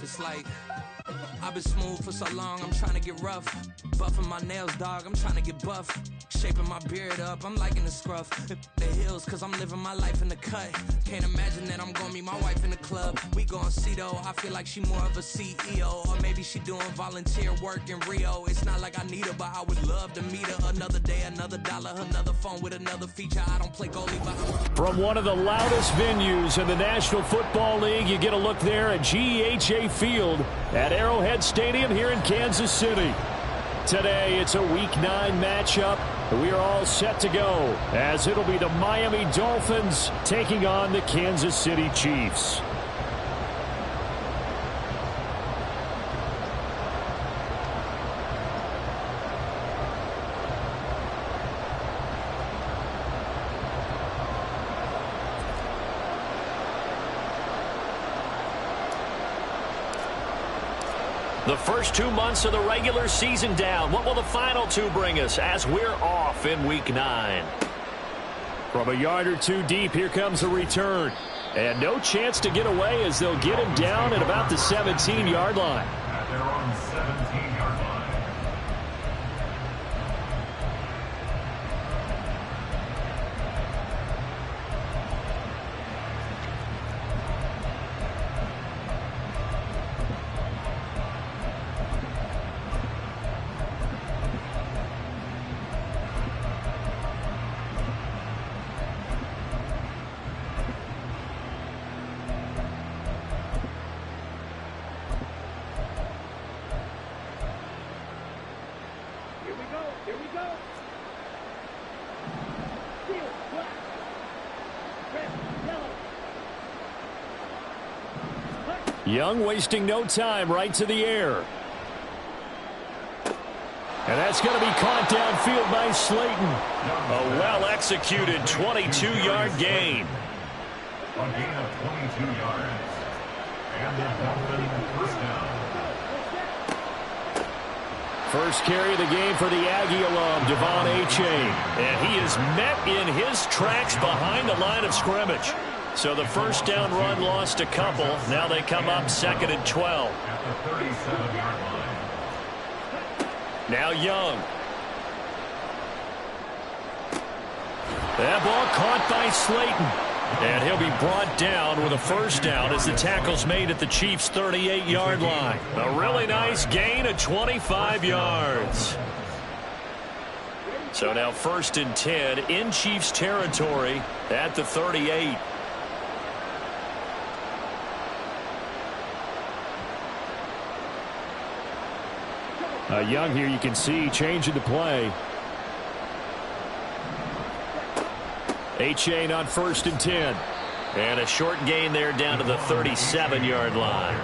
It's like I've been smooth for so long, I'm trying to get rough. Buffing my nails, dog, I'm trying to get buff. Shaping my beard up, I'm liking the scruff. The hills, cause I'm living my life in the cut. Can't imagine that I'm gonna meet my wife in the club. We gon' see though, I feel like she more of a CEO. Or maybe she doing volunteer work in Rio. It's not like I need her, but I would love to meet her. Another day, another dollar, another phone with another feature. I don't play goalie, but from one of the loudest venues in the National Football League, you get a look there at GEHA Field at Arrowhead Stadium here in Kansas City. Today, it's a Week 9 matchup. We are all set to go, as it'll be the Miami Dolphins taking on the Kansas City Chiefs. The first 2 months of the regular season down. What will the final 2 bring us as we're off in Week 9? From a yard or 2 deep, here comes a return. And no chance to get away as they'll get him down at about the 17-yard line. At their own 17-yard line. Young wasting no time, right to the air. And that's going to be caught downfield by Slayton. A well-executed 22-yard gain. A gain of 22 yards. And the Dolphins first down. First carry of the game for the Aggie alum, Devon Achane. And he is met in his tracks behind the line of scrimmage. So the first down run lost a couple. Now they come up 2nd and 12. At the 37-yard line. Now Young. That ball caught by Slayton. And he'll be brought down with a first down as the tackle's made at the Chiefs' 38-yard line. A really nice gain of 25 yards. So now 1st and 10 in Chiefs territory at the 38. Young here, you can see changing the play. Achane on 1st and 10. And a short gain there down to the 37-yard line.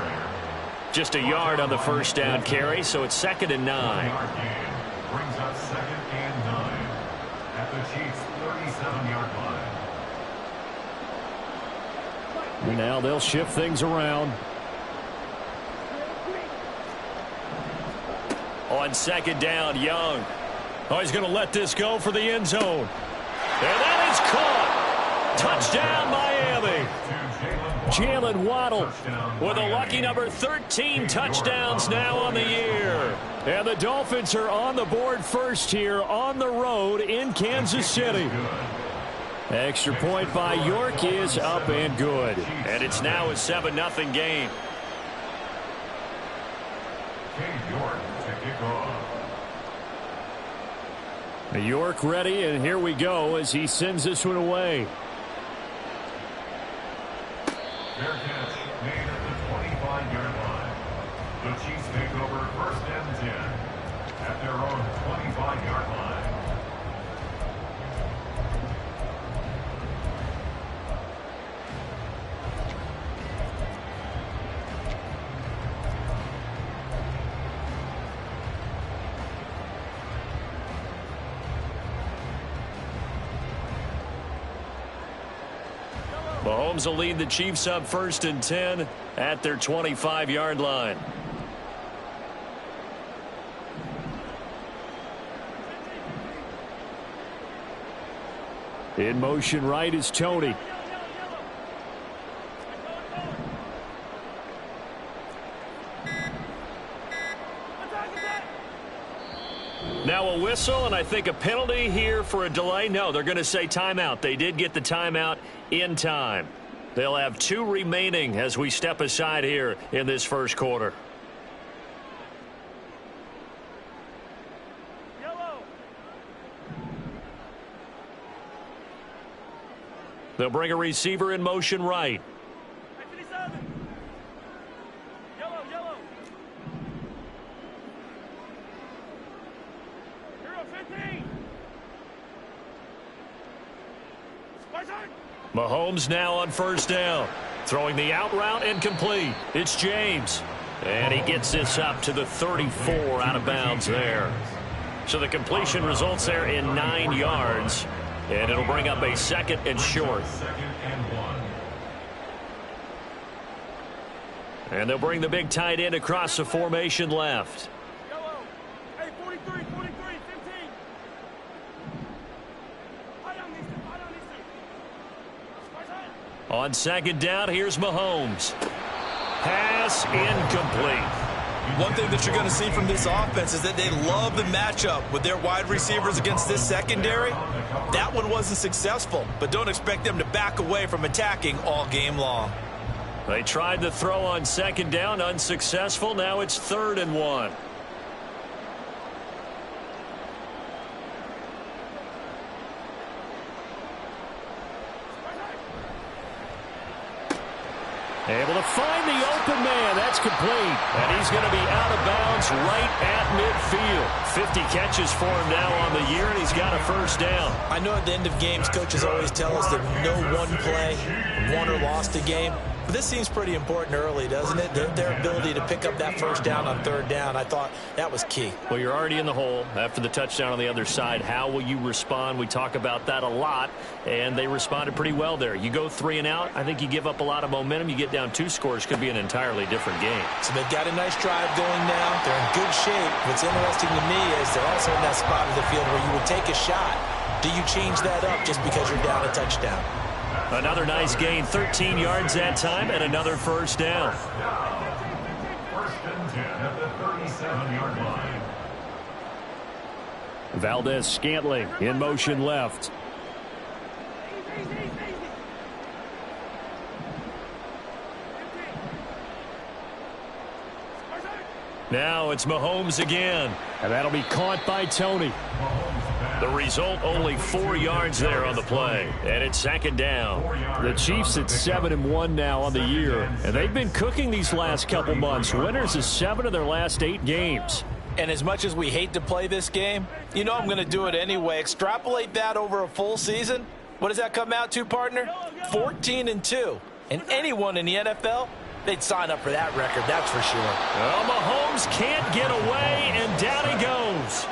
Just a yard on the first down carry, so it's 2nd and 9. Brings up 2nd and 9 at the Chiefs' 37-yard line. And now they'll shift things around. On 2nd down, Young. Oh, he's going to let this go for the end zone. And that is caught. Touchdown, Miami. Jalen Waddle with a lucky number 13 touchdowns now on the year. And the Dolphins are on the board first here on the road in Kansas City. Extra point by York is up and good. And it's now a 7-0 game. York to kick off. York ready, and here we go as he sends this one away. Fair catch made at the 25-yard line. The Chiefs take over 1st and 10 at their own 25-yard line. Mahomes will lead the Chiefs up 1st and 10 at their 25-yard line. In motion right is Now a whistle, and I think a penalty here for a delay. No, they're going to say timeout. They did get the timeout in time. They'll have 2 remaining as we step aside here in this first quarter. They'll bring a receiver in motion right. Mahomes now on first down. Throwing the out route incomplete. It's James. And he gets this up to the 34 out of bounds there. So the completion results there in 9 yards. And it'll bring up a 2nd and short. And they'll bring the big tight end across the formation left. Hey, 43, 15. On 2nd down, here's Mahomes. Pass incomplete. One thing that you're going to see from this offense is that they love the matchup with their wide receivers against this secondary. That one wasn't successful, but don't expect them to back away from attacking all game long. They tried to throw on 2nd down, unsuccessful. Now it's 3rd and 1. Able to find the open man. That's complete. And he's going to be out of bounds right at midfield. 50 catches for him now on the year, and he's got a first down. I know at the end of games, coaches always tell us that no one play won or lost a game. But this seems pretty important early, doesn't it? Their ability to pick up that first down on 3rd down, I thought that was key. Well, you're already in the hole after the touchdown on the other side. How will you respond? We talk about that a lot, and they responded pretty well there. You go 3 and out, I think you give up a lot of momentum. You get down 2 scores, could be an entirely different game. So they've got a nice drive going now. They're in good shape. What's interesting to me is they're also in that spot of the field where you would take a shot. Do you change that up just because you're down a touchdown? Another nice gain, 13 yards that time, and another first down. First and 10 at the 37-yard line. Valdez-Scantling in motion left. Now it's Mahomes again, and that'll be caught by Tony. The result, only 4 yards there on the play, and it's 2nd down. The Chiefs at 7-1 now on the year, and they've been cooking these last couple months. Winners of 7 of their last 8 games. And as much as we hate to play this game, you know I'm going to do it anyway. Extrapolate that over a full season. What does that come out to, partner? 14-2. And anyone in the NFL, they'd sign up for that record, that's for sure. Well, Mahomes can't get away, and down he goes.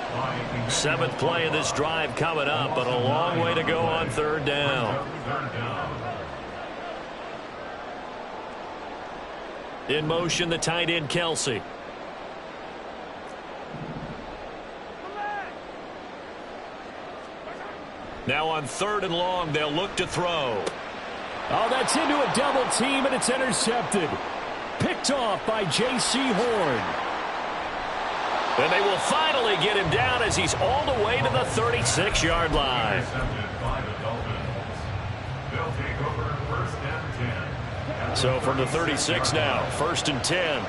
7th play of this drive coming up, but a long way to go on 3rd down. In motion, the tight end, Kelsey. Now on 3rd and long, they'll look to throw. Oh, that's into a double team, and it's intercepted. Picked off by J.C. Horn. And they will finally get him down as he's all the way to the 36-yard line. So from the 36 now, 1st and 10.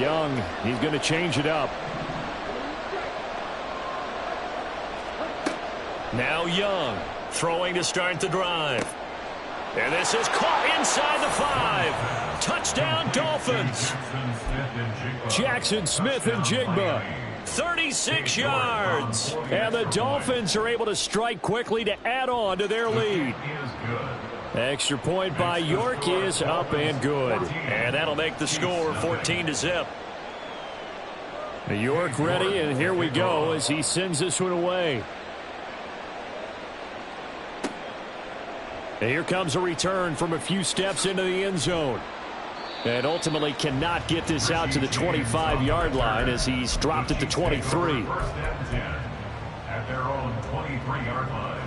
Young, he's going to change it up. Now Young, throwing to start the drive. And this is caught inside the 5. Touchdown, Dolphins. Jackson Smith and Jigba. 36 yards. And the Dolphins are able to strike quickly to add on to their lead. Extra point by York is up and good. And that'll make the score 14-0. York ready, and here we go as he sends this one away. And here comes a return from a few steps into the end zone. And ultimately cannot get this out to the 25-yard line as he's dropped at the 23. At their own 23-yard line.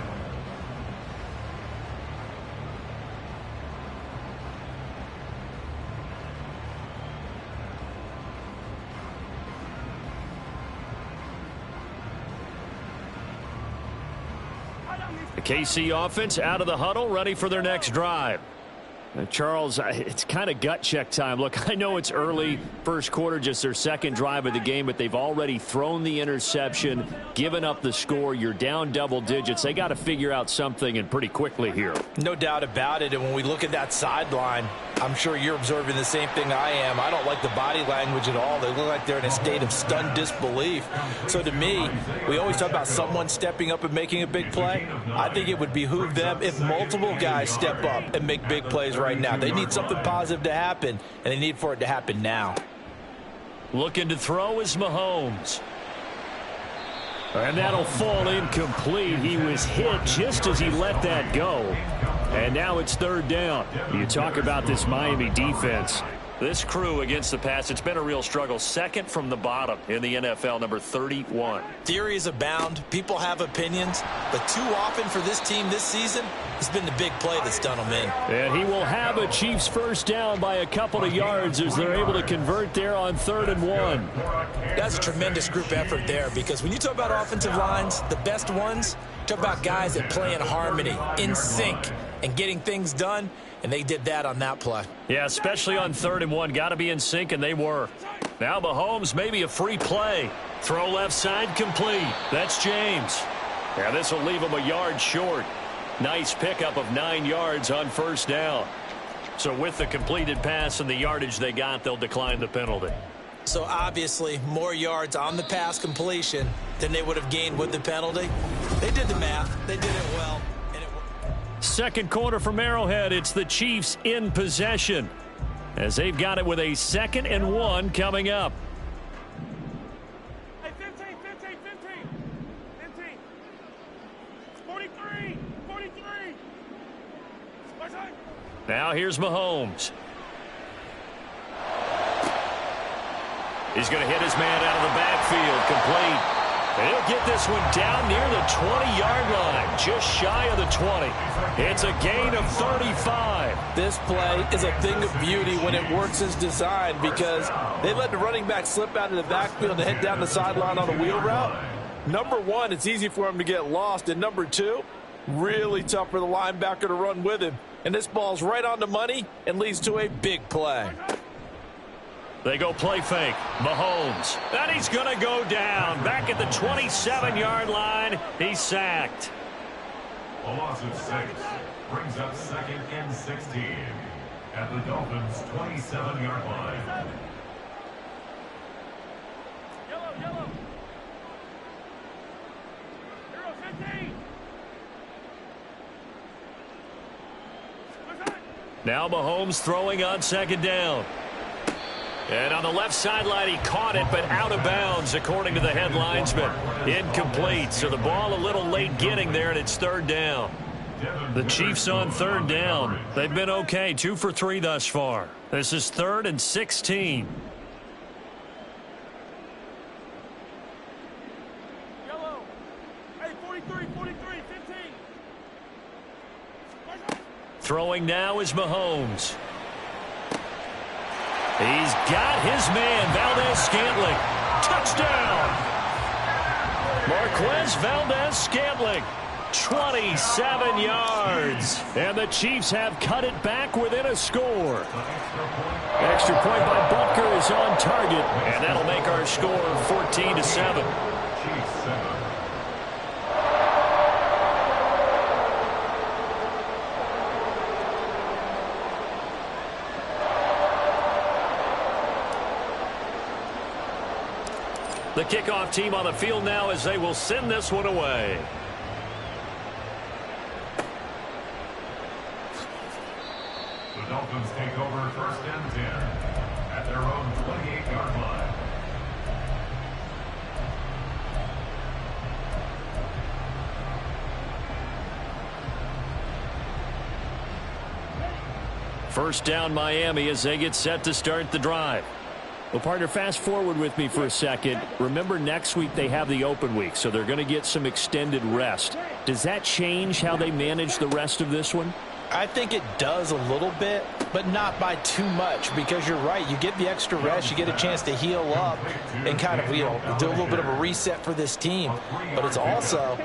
The KC offense out of the huddle, ready for their next drive. Charles, it's kind of gut check time. Look, I know it's early, first quarter, just their second drive of the game, but they've already thrown the interception, given up the score. You're down double digits. They got to figure out something, and pretty quickly here. No doubt about it. And when we look at that sideline, I'm sure you're observing the same thing I am. I don't like the body language at all. They look like they're in a state of stunned disbelief. So to me, we always talk about someone stepping up and making a big play. I think it would behoove them if multiple guys step up and make big plays right now. They need something positive to happen, and they need for it to happen now. Looking to throw is Mahomes. And that'll fall incomplete. He was hit just as he let that go. And now it's third down. You talk about this Miami defense. This crew against the pass, it's been a real struggle. Second from the bottom in the NFL, number 31. Theories abound. People have opinions. But too often for this team this season, it's been the big play that's done them in. And he will have a Chiefs first down by a couple of yards as they're able to convert there on 3rd and 1. That's a tremendous group effort there, because when you talk about offensive lines, the best ones, talk about guys that play in harmony, in sync, and getting things done. And they did that on that play. Yeah, especially on 3rd and 1. Got to be in sync, and they were. Now Mahomes, maybe a free play. Throw left side, complete. That's James. Yeah, this will leave him a yard short. Nice pickup of 9 yards on first down. So with the completed pass and the yardage they got, they'll decline the penalty. So obviously more yards on the pass completion than they would have gained with the penalty. They did the math. They did it well. Second quarter from Arrowhead, it's the Chiefs in possession as they've got it with a 2nd and 1 coming up. Hey, 15, 15, 15. 15. 43, 43. Right side. Now here's Mahomes. He's going to hit his man out of the backfield, complete. He'll get this one down near the 20-yard line, just shy of the 20. It's a gain of 35. This play is a thing of beauty when it works as designed, because they let the running back slip out of the backfield and head down the sideline on a wheel route. Number one, it's easy for him to get lost. And number two, really tough for the linebacker to run with him. And this ball's right on the money and leads to a big play. They go play fake. Mahomes. And he's going to go down. Back at the 27-yard line. He's sacked. A loss of 6 brings up 2nd and 16 at the Dolphins' 27-yard line. Yellow. 15. Now Mahomes throwing on 2nd down. And on the left sideline, he caught it, but out of bounds, according to the head linesman. Incomplete, so the ball a little late getting there, and it's 3rd down. The Chiefs on 3rd down. They've been okay, 2 for 3 thus far. This is 3rd and 16. Yellow. Hey, 43, 15. Throwing now is Mahomes. He's got his man, Valdez-Scantling. Touchdown! Marquez Valdez-Scantling, 27 yards. And the Chiefs have cut it back within a score. Extra point by Butker is on target, and that'll make our score 14-7. Chiefs 7. The kickoff team on the field now as they will send this one away. The Dolphins take over 1st and 10 at their own 28-yard line. First down Miami as they get set to start the drive. Well, partner, fast forward with me for a second. Remember, next week they have the open week, so they're going to get some extended rest. Does that change how they manage the rest of this one? I think it does a little bit, but not by too much, because you're right. You get the extra rest, you get a chance to heal up and kind of, do a little bit of a reset for this team. But it's also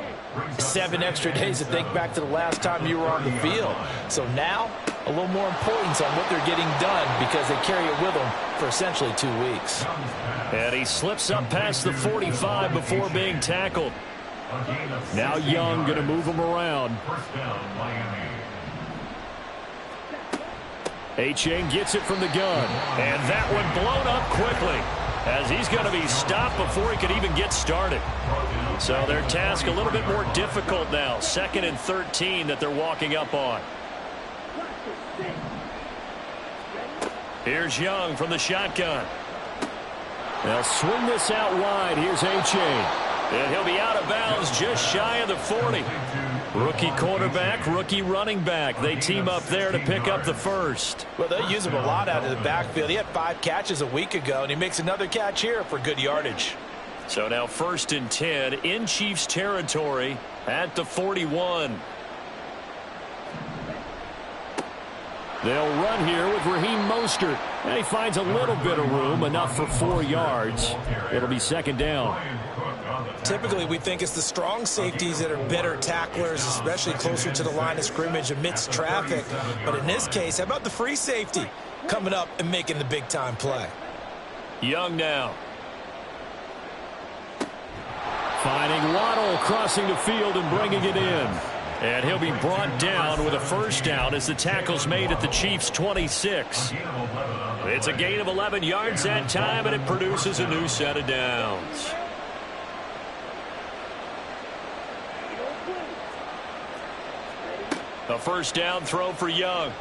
7 extra days to think back to the last time you were on the field. So now, a little more importance on what they're getting done because they carry it with them for essentially 2 weeks. And he slips up past the 45 before being tackled. Now Young going to move him around. Achane gets it from the gun. And that one blown up quickly as he's going to be stopped before he could even get started. So their task a little bit more difficult now. 2nd and 13 that they're walking up on. Here's Young from the shotgun. They'll swing this out wide. Here's Achane. And he'll be out of bounds just shy of the 40. Rookie quarterback, rookie running back. They team up there to pick up the first. Well, they'll use him a lot out of the backfield. He had 5 catches a week ago, and he makes another catch here for good yardage. So now 1st and 10 in Chiefs territory at the 41. They'll run here with Raheem Mostert. And he finds a little bit of room, enough for 4 yards. It'll be 2nd down. Typically, we think it's the strong safeties that are better tacklers, especially closer to the line of scrimmage amidst traffic. But in this case, how about the free safety coming up and making the big-time play? Young now. Finding Waddle crossing the field and bringing it in. And he'll be brought down with a 1st down as the tackle's made at the Chiefs' 26. It's a gain of 11 yards that time, and it produces a new set of downs. A 1st down throw for Young.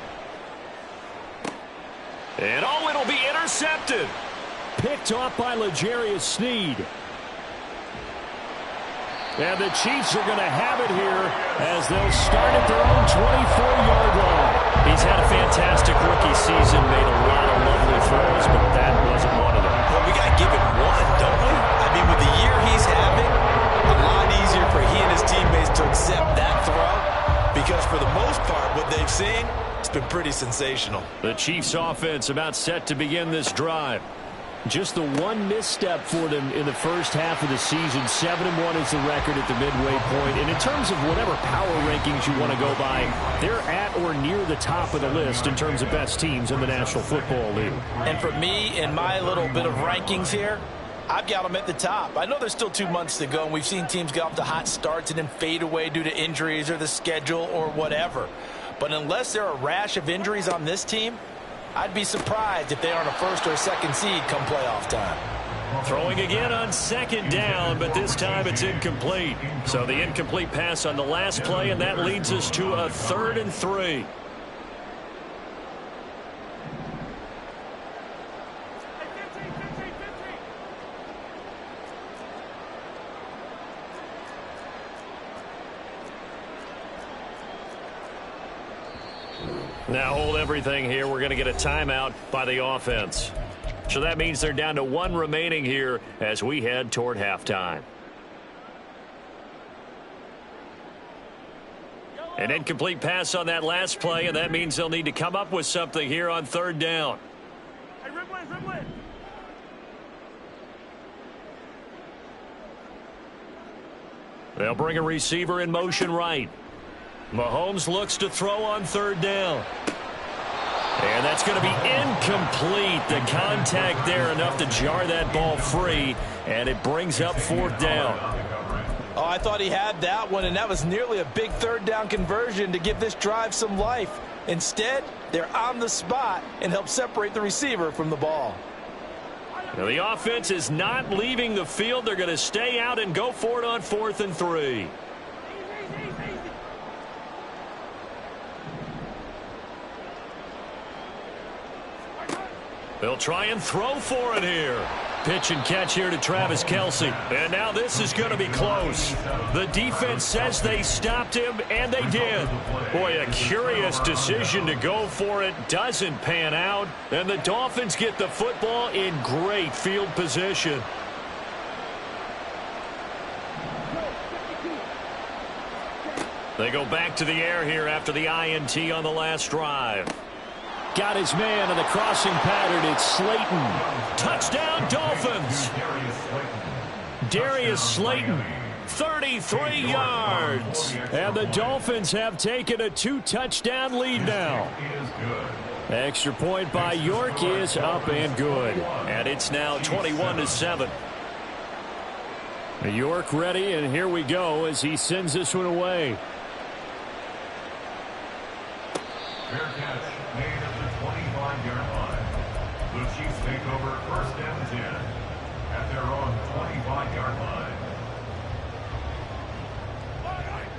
And oh, it'll be intercepted. Picked off by L'Jarius Sneed. And the Chiefs are going to have it here as they'll start at their own 24-yard line. He's had a fantastic rookie season, made a lot of lovely throws, but that wasn't one of them. Well, we got to give him one, don't we? I mean, with the year he's having, a lot easier for he and his teammates to accept that throw because for the most part, what they've seen, it's been pretty sensational. The Chiefs offense about set to begin this drive. Just the one misstep for them in the first half of the season. 7-1 is the record at the midway point. And in terms of whatever power rankings you want to go by, they're at or near the top of the list in terms of best teams in the National Football League. And for me, in my little bit of rankings here, I've got them at the top. I know there's still 2 months to go, and we've seen teams get off to hot starts and then fade away due to injuries or the schedule or whatever. But unless there are a rash of injuries on this team, I'd be surprised if they aren't a 1st or 2nd seed come playoff time. Throwing again on 2nd down, but this time it's incomplete. So the incomplete pass on the last play, and that leads us to a 3rd and 3. Now hold everything here. We're going to get a timeout by the offense. So that means they're down to 1 remaining here as we head toward halftime. An incomplete pass on that last play, and that means they'll need to come up with something here on 3rd down. Hey, Ridley. They'll bring a receiver in motion right. Mahomes looks to throw on 3rd down. And that's going to be incomplete. The contact there enough to jar that ball free, and it brings up 4th down. Oh, I thought he had that one, and that was nearly a big 3rd down conversion to give this drive some life. Instead, they're on the spot and help separate the receiver from the ball. Now the offense is not leaving the field. They're going to stay out and go for it on 4th and 3. They'll try and throw for it here. Pitch and catch here to Travis Kelce. And now this is going to be close. The defense says they stopped him, and they did. Boy, a curious decision to go for it. Doesn't pan out. And the Dolphins get the football in great field position. They go back to the air here after the INT on the last drive. Got his man in the crossing pattern. It's Slayton. Touchdown, Dolphins. Darius Slayton 33 yards. And the Dolphins have taken a 2-touchdown lead now. Extra point by York is up and good. And it's now 21-7. York ready, and here we go as he sends this one away. Fair catch made at the 25-yard line. The Chiefs take over 1st and 10 at their own 25-yard line.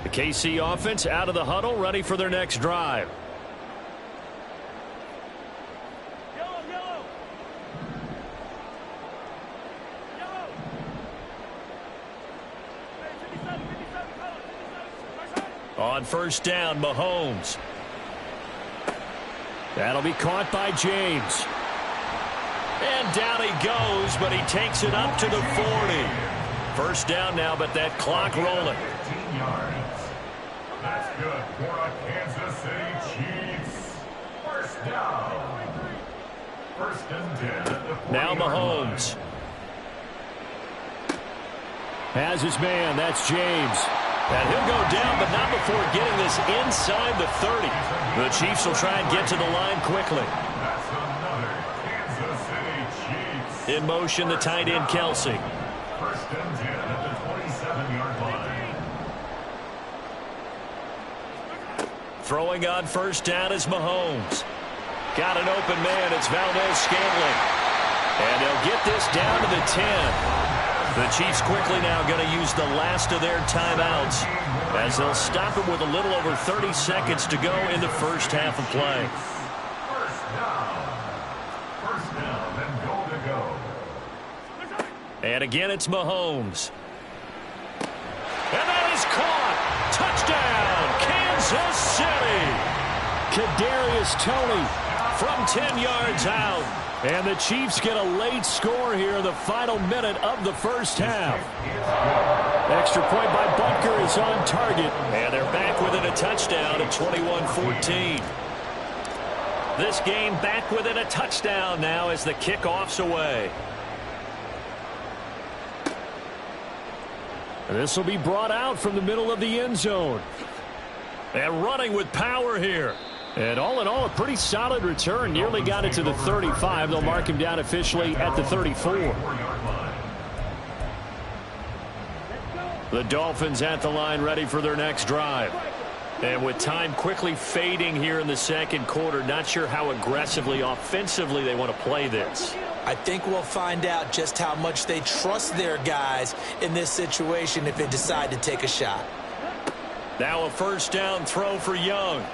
The KC offense out of the huddle, ready for their next drive. On 1st down, Mahomes. That'll be caught by James. And down he goes, but he takes it up to the 40. 1st down now, but that clock rolling. 15 yards. That's good for a Kansas City Chiefs. 1st down. 1st and 10 at the 40-yard now Mahomes. line. Has his man, that's James. And he'll go down, but not before getting this inside the 30. The Chiefs will try and get to the line quickly. That's another Kansas City Chiefs. In motion, the tight end, Kelsey. 1st and 10 at the 27-yard line. Throwing on 1st down is Mahomes. Got an open man, it's Valdez-Scantling. And they'll get this down to the 10. The Chiefs quickly now going to use the last of their timeouts as they'll stop it with a little over 30 seconds to go in the 1st half of play. 1st down and goal to go. And again, it's Mahomes. And that is caught. Touchdown, Kansas City. Kadarius Toney from 10 yards out. And the Chiefs get a late score here in the final minute of the 1st half. Extra point by Butker is on target. And they're back within a touchdown at 21-14. This game back within a touchdown now as the kickoff's away. This will be brought out from the middle of the end zone. And running with power here. And all in all, a pretty solid return. Nearly got it to the 35. They'll mark him down officially at the 34. The Dolphins at the line, ready for their next drive. And with time quickly fading here in the 2nd quarter, not sure how aggressively, offensively they want to play this. I think we'll find out just how much they trust their guys in this situation if they decide to take a shot. Now a 1st down throw for Young.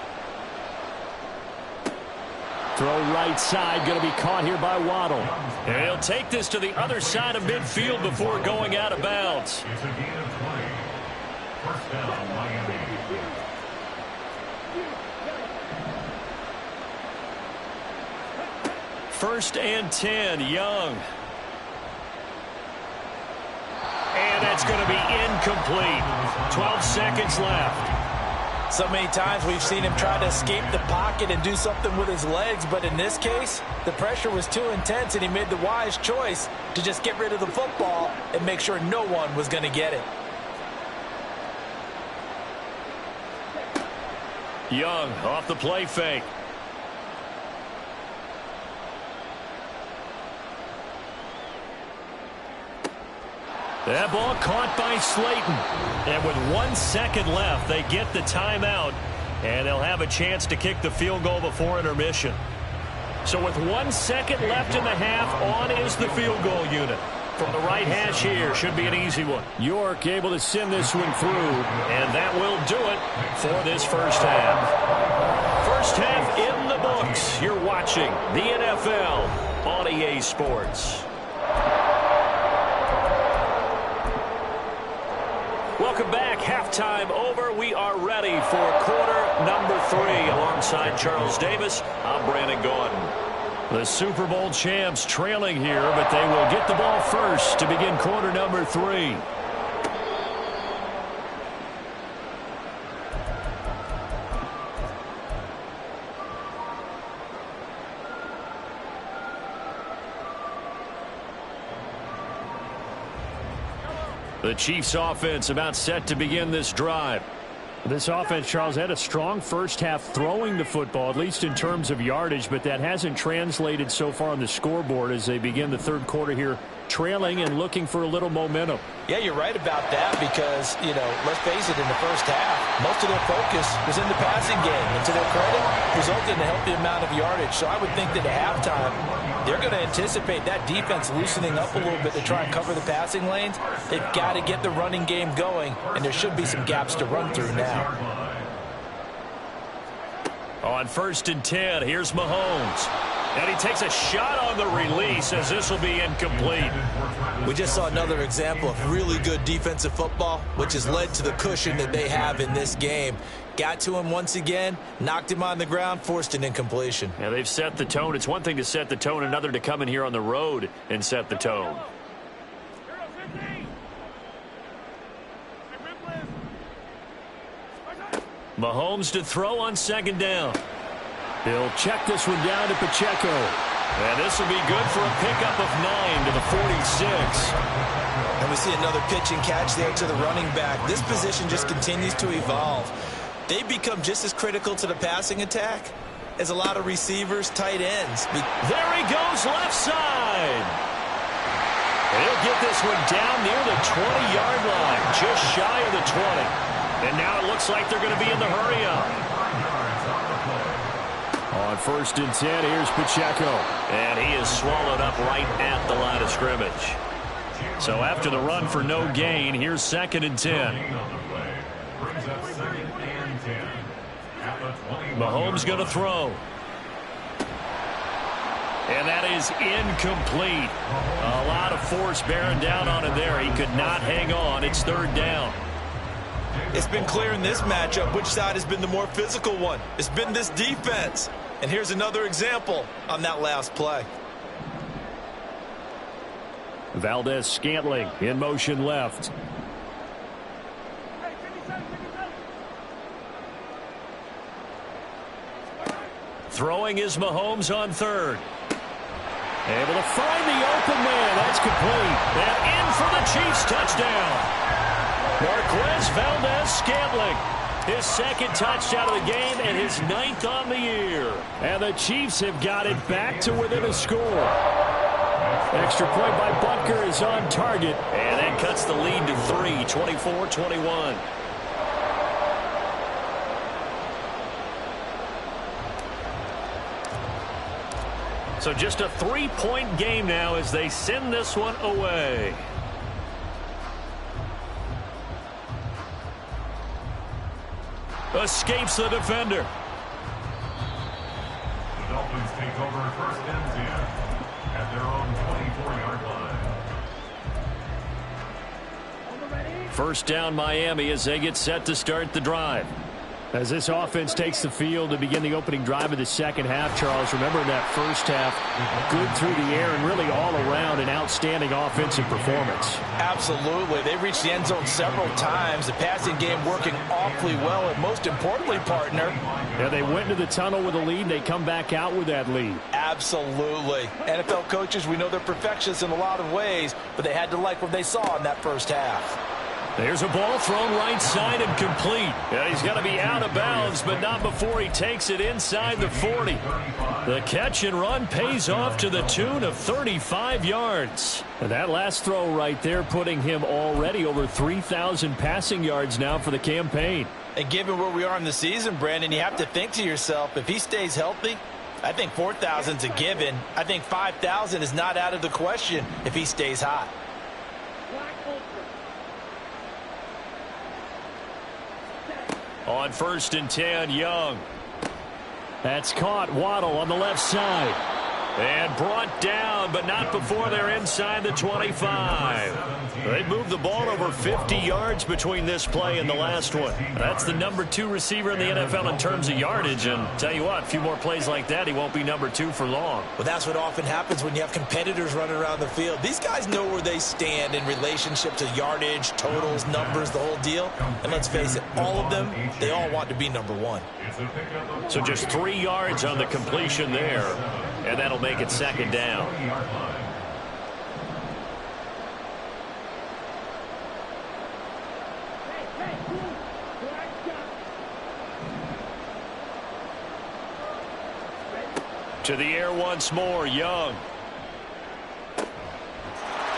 Throw right side, going to be caught here by Waddle. And he'll take this to the other side of midfield before going out of bounds. It's a gain of 20. 1st down, Miami. First and 10, Young. And that's going to be incomplete. 12 seconds left. So many times we've seen him try to escape the pocket and do something with his legs, but in this case, the pressure was too intense and he made the wise choice to just get rid of the football and make sure no one was going to get it. Young off the play fake. That ball caught by Slayton. And with 1 second left, they get the timeout. And they'll have a chance to kick the field goal before intermission. So with 1 second left in the half, on is the field goal unit. From the right hash here, should be an easy one. York able to send this one through. And that will do it for this 1st half. 1st half in the books. You're watching the NFL on EA Sports. Welcome back. Halftime over. We are ready for quarter number 3. Alongside Charles Davis, I'm Brandon Gordon. The Super Bowl champs trailing here, but they will get the ball first to begin quarter number 3. The Chiefs offense about set to begin this drive. This offense, Charles, had a strong first half throwing the football, at least in terms of yardage, but that hasn't translated so far on the scoreboard as they begin the third quarter here, trailing and looking for a little momentum. Yeah, you're right about that because, let's face it, in the first half, most of their focus was in the passing game. And to their credit, resulted in a healthy amount of yardage. So I would think that at halftime, they're going to anticipate that defense loosening up a little bit to try and cover the passing lanes. They've got to get the running game going, and there should be some gaps to run through now. On 1st and 10, here's Mahomes. And he takes a shot on the release as this will be incomplete. We just saw another example of really good defensive football, which has led to the cushion that they have in this game. Got to him once again, knocked him on the ground, forced an incompletion. Yeah, they've set the tone. It's one thing to set the tone, another to come in here on the road and set the tone. Mahomes to throw on 2nd down. He'll check this one down to Pacheco. And this will be good for a pickup of 9 to the 46. And we see another pitch and catch there to the running back. This position just continues to evolve. They become just as critical to the passing attack as a lot of receivers, tight ends. There he goes, left side. He'll get this one down near the 20-yard line, just shy of the 20. And now it looks like they're going to be in the hurry-up. On 1st and 10, here's Pacheco. And he is swallowed up right at the line of scrimmage. So after the run for no gain, here's 2nd and 10. Mahomes going to throw. And that is incomplete. A lot of force bearing down on him there. He could not hang on. It's 3rd down. It's been clear in this matchup which side has been the more physical one. It's been this defense. And here's another example on that last play. Valdez-Scantling in motion left. Throwing is Mahomes on 3rd. Able to find the open man. That's complete. And in for the Chiefs touchdown. Marquez Valdez-Scantling. His 2nd touchdown of the game and his 9th on the year. And the Chiefs have got it back to within a score. Extra point by Butker is on target. And that cuts the lead to 3, 24-21. So just a 3-point game now as they send this one away. Escapes the defender. The Dolphins take over 1st and 10 at their own 24-yard line. 1st down Miami as they get set to start the drive. As this offense takes the field to begin the opening drive of the second half, Charles, remember in that first half, good through the air and really all around an outstanding offensive performance. Absolutely. They reached the end zone several times. The passing game working awfully well. And most importantly, partner, yeah, they went into the tunnel with a lead. They come back out with that lead. Absolutely. NFL coaches, we know they're perfectionists in a lot of ways, but they had to like what they saw in that first half. There's a ball thrown right side and complete. And he's got to be out of bounds, but not before he takes it inside the 40. The catch and run pays off to the tune of 35 yards. And that last throw right there putting him already over 3,000 passing yards now for the campaign. And given where we are in the season, Brandon, you have to think to yourself, if he stays healthy, I think 4,000's a given. I think 5,000 is not out of the question if he stays hot. On 1st and 10, Young. That's caught. Waddle on the left side. And brought down, but not before they're inside the 25. They moved the ball over 50 yards between this play and the last one. That's the number 2 receiver in the NFL in terms of yardage. And tell you what, a few more plays like that, he won't be number 2 for long. Well, that's what often happens when you have competitors running around the field. These guys know where they stand in relationship to yardage, totals, numbers, the whole deal. And let's face it, all of them, they all want to be number 1. So just 3 yards on the completion there. And that'll make it 2nd down. To the air once more, Young.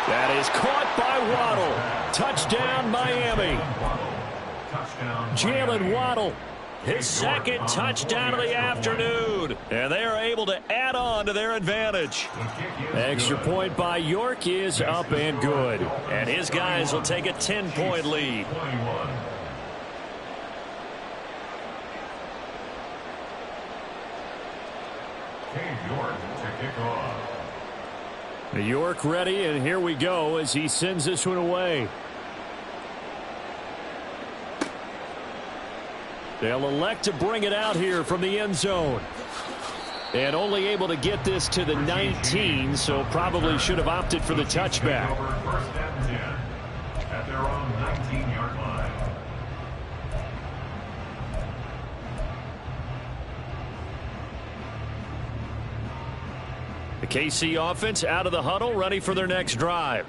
That is caught by Waddle. Touchdown, Miami. Jalen Waddle, his second touchdown of the afternoon. And they are able to add on to their advantage. Extra point by York is up and good. And his guys will take a 10-point lead. York to kick off. York ready, and here we go as he sends this one away. They'll elect to bring it out here from the end zone. And only able to get this to the 19, so probably should have opted for the touchback. First and 10 at their own 19-yard line. The KC offense out of the huddle, ready for their next drive.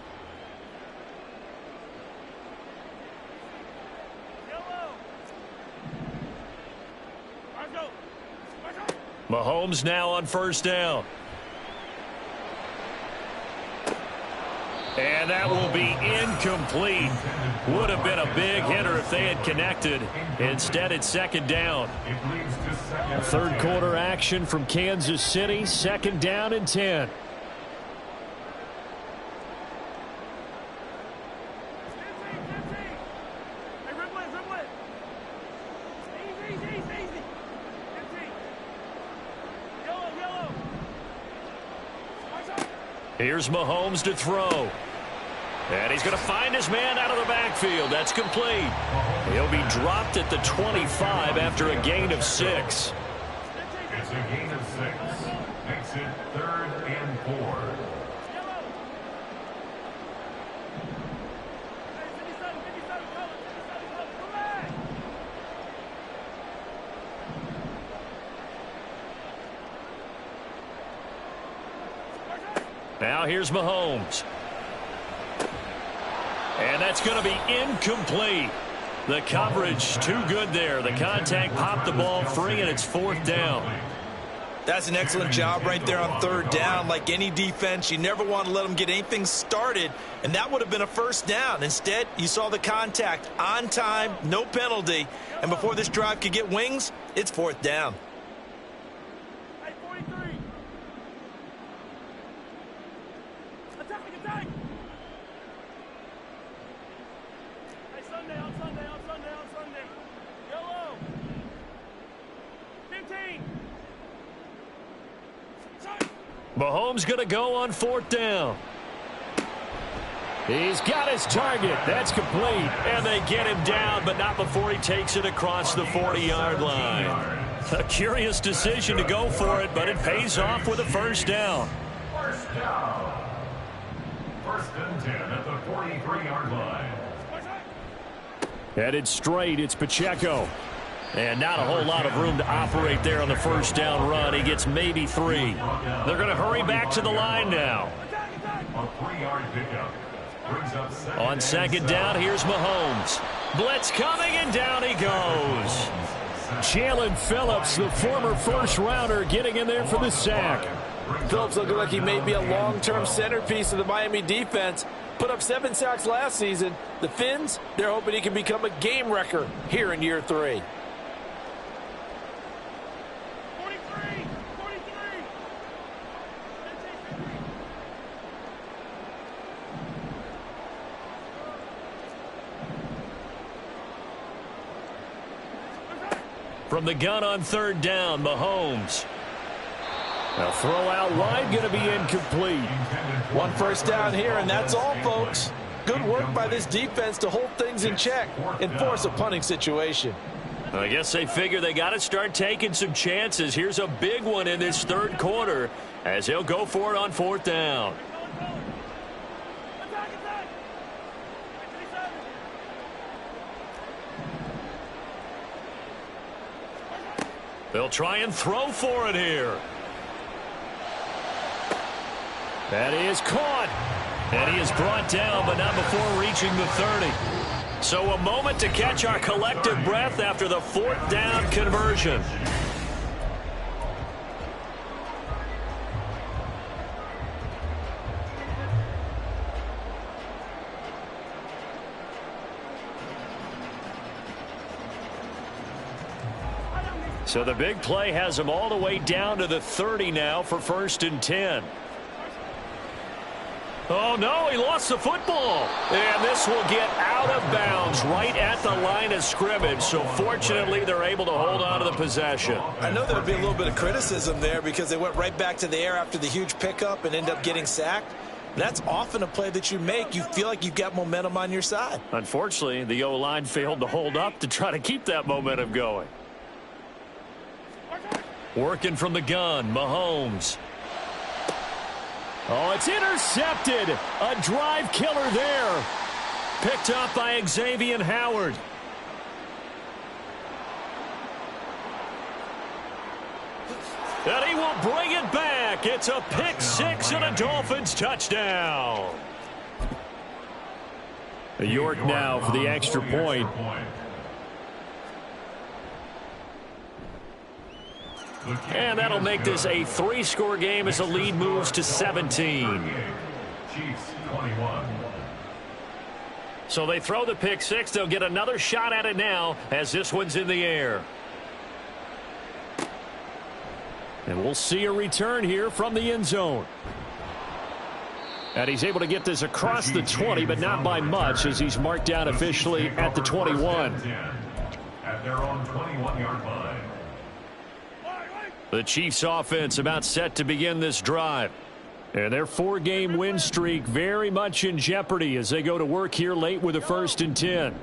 Mahomes now on first down. And that will be incomplete. Would have been a big hitter if they had connected. Instead, it's second down. Third quarter action from Kansas City. Second down and 10. Here's Mahomes to throw. And he's going to find his man out of the backfield. That's complete. He'll be dropped at the 25 after a gain of 6. It's a gain of 6. Makes it 3rd and 4. Now here's Mahomes. And that's going to be incomplete. The coverage too good there. The contact popped the ball free, and it's fourth down. That's an excellent job right there on third down. Like any defense, you never want to let them get anything started, and that would have been a first down. Instead, you saw the contact on time, no penalty, and before this drive could get wings, it's fourth down. Mahomes going to go on fourth down. He's got his target. That's complete. And they get him down, but not before he takes it across the 40-yard line. A curious decision to go for it, but it pays off with a first down. First down. First and 10 at the 43-yard line. Headed straight, it's Pacheco. And not a whole lot of room to operate there on the first down run. He gets maybe 3. They're going to hurry back to the line now. A 3-yard pickup. Brings up on second down, here's Mahomes. Blitz coming, and down he goes. Jalen Phillips, the former first-rounder, getting in there for the sack. Phillips looking like he may be a long-term centerpiece of the Miami defense. Put up 7 sacks last season. The Fins, they're hoping he can become a game wrecker here in year 3. From the gun on third down, Mahomes. Now throw out wide, going to be incomplete. One first down here, and that's all, folks. Good work by this defense to hold things in check and force a punting situation. I guess they figure they got to start taking some chances. Here's a big one in this third quarter as he'll go for it on fourth down. They'll try and throw for it here. That is caught. And he is brought down, but not before reaching the 30. So a moment to catch our collective breath after the fourth down conversion. So the big play has him all the way down to the 30 now for 1st and 10. Oh, no, he lost the football. And this will get out of bounds right at the line of scrimmage. So fortunately, they're able to hold on to the possession. I know there would be a little bit of criticism there because they went right back to the air after the huge pickup and end up getting sacked. That's often a play that you make. You feel like you've got momentum on your side. Unfortunately, the O-line failed to hold up to try to keep that momentum going. Working from the gun, Mahomes. Oh, it's intercepted. A drive killer there. Picked up by Xavier Howard. And he will bring it back. It's a pick six and a Dolphins touchdown. York now for the extra point. And that'll make this a 3-score game as the lead moves to 17. So they throw the pick six. They'll get another shot at it now as this one's in the air. And we'll see a return here from the end zone. And he's able to get this across the 20, but not by much as he's marked down officially at the 21. At their own 21-yard line. The Chiefs offense about set to begin this drive. And their 4-game win streak very much in jeopardy as they go to work here late with a 1st and 10.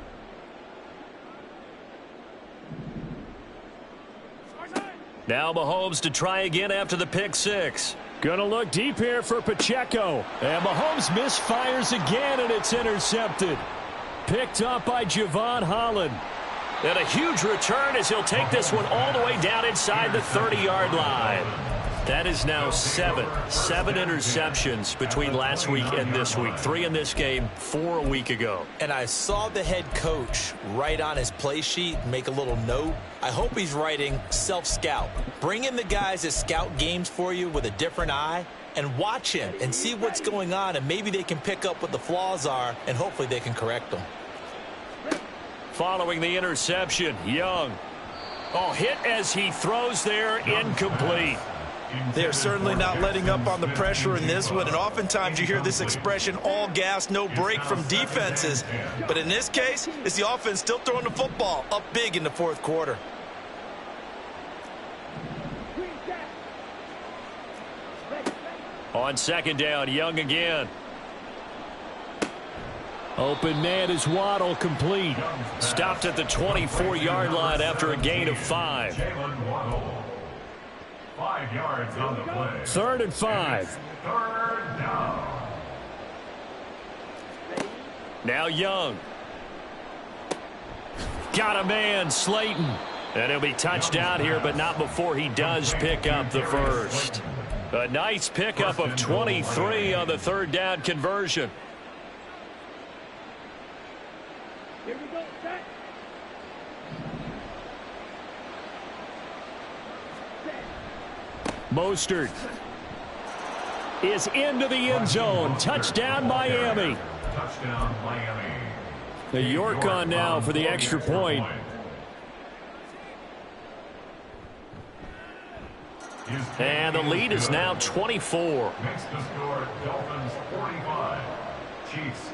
Now Mahomes to try again after the pick six. Gonna look deep here for Pacheco. And Mahomes misfires again, and it's intercepted. Picked up by Javon Holland. And a huge return as he'll take this one all the way down inside the 30-yard line. That is now 7 interceptions between last week and this week. 3 in this game, 4 a week ago. And I saw the head coach write on his play sheet, make a little note. I hope he's writing self-scout. Bring in the guys that scout games for you with a different eye and watch him and see what's going on, and maybe they can pick up what the flaws are, and hopefully they can correct them. Following the interception, Young. Oh, hit as he throws there, incomplete. They're certainly not letting up on the pressure in this one, and oftentimes you hear this expression, all gas, no break from defenses. But in this case, it's the offense still throwing the football up big in the 4th quarter. On 2nd down, Young again. Open man is Waddle, complete. Stopped at the 24-yard line after a gain of 5. 5 yards on the play. 3rd and 5. 3rd down. Now Young. Got a man, Slayton. And he'll be touchdown here, but not before he does pick up the first. A nice pickup of 23 on the 3rd down conversion. Here we go, set. Mostert is into the end zone. Touchdown, Miami. Touchdown, Miami. The York on now for the extra point. And the lead is now 24. Makes the score Dolphins 45. Chiefs